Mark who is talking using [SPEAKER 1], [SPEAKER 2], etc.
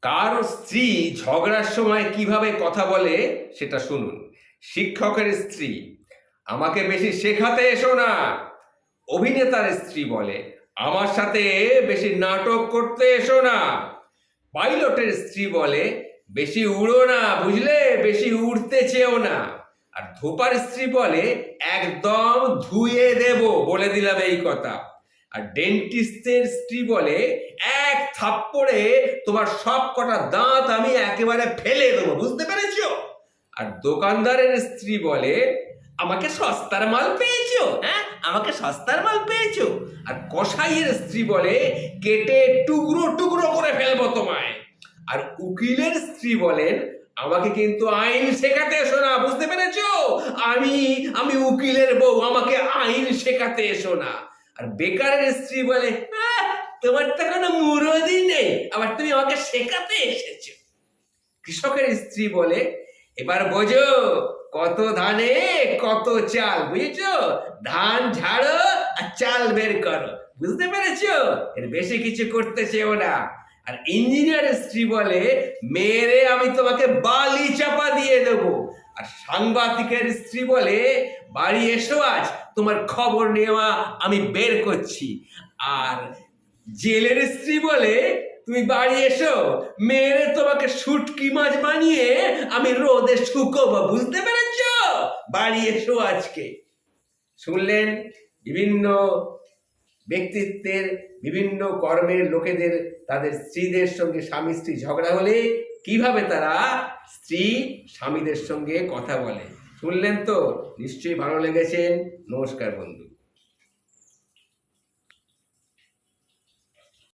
[SPEAKER 1] কার স্ত্রী ঝগড়ার সময় কিভাবে কথা বলে সেটা শুনুন। শিক্ষকের স্ত্রী: আমাকে বেশি শেখাতে এসো না। অভিনেতার স্ত্রী বলে, আমার সাথে বেশি নাটক করতে এসো না। পাইলটের স্ত্রী বলে, বেশি উড়ো না, বুঝলে, বেশি উড়তে চেও না। আর ধোপার স্ত্রী বলে, একদম ধুয়ে দেব, বলে দিলাম এই কথা। আর ডেন্টিস্টের স্ত্রী বলে, এক থাপ্পড়ে তোমার সব কটা দাঁত আমি একেবারে ফেলে দেবো, বুঝতে পেরেছো? আর দোকানদারের স্ত্রী বলে, আমাকে সস্তার মাল পেয়েছো, হ্যাঁ, আমাকে সস্তার মাল পেয়েছো। আর কসাইয়ের স্ত্রী বলে, কেটে টুকরো টুকরো করে ফেলবো তোমায়। আর উকিলের স্ত্রী বলেন, আমাকে কিন্তু আইন শেখাতে এসো না, বুঝতে পেরেছো? আমি আমি উকিলের বউ, আমাকে আইন শেখাতে এসো না। আর বেকারের স্ত্রী বলে, তোমার তো কোনো মুরদি নেই, আবার তুমি আমাকে শেখাতে এসেছো। কৃষকের স্ত্রী বলে, এবার বোঝো, কত ধানে কত চাল, বুঝেছো? ধান ঝাড়ো আর চাল বের করো, বুঝতে পেরেছো? এর বেশি কিছু করতে চেও না। আর ইঞ্জিনিয়ারের স্ত্রী বলে, মেরে আমি তোমাকে বালি চাপা দিয়ে দেবো। আর সাংবাদিকের স্ত্রী বলে, বাড়ি এসো, আজ তোমার খবর নেওয়া আমি বের করছি। আর জেলের স্ত্রী বলে, তুমি বাড়ি এসো, মেরে তোমাকে শুটকি মাছ বানিয়ে আমি রোদে শুকোবো, বুঝতে পেরেছ? বাড়ি এসো আজকে। শুনলেন বিভিন্ন ব্যক্তিত্বের, বিভিন্ন কর্মের লোকেদের, তাদের স্ত্রীদের সঙ্গে স্বামী স্ত্রী ঝগড়া হলে কিভাবে তারা স্ত্রী স্বামীদের সঙ্গে কথা বলে। শুনলেন তো? নিশ্চয়ই ভালো লেগেছেন। নমস্কার বন্ধু।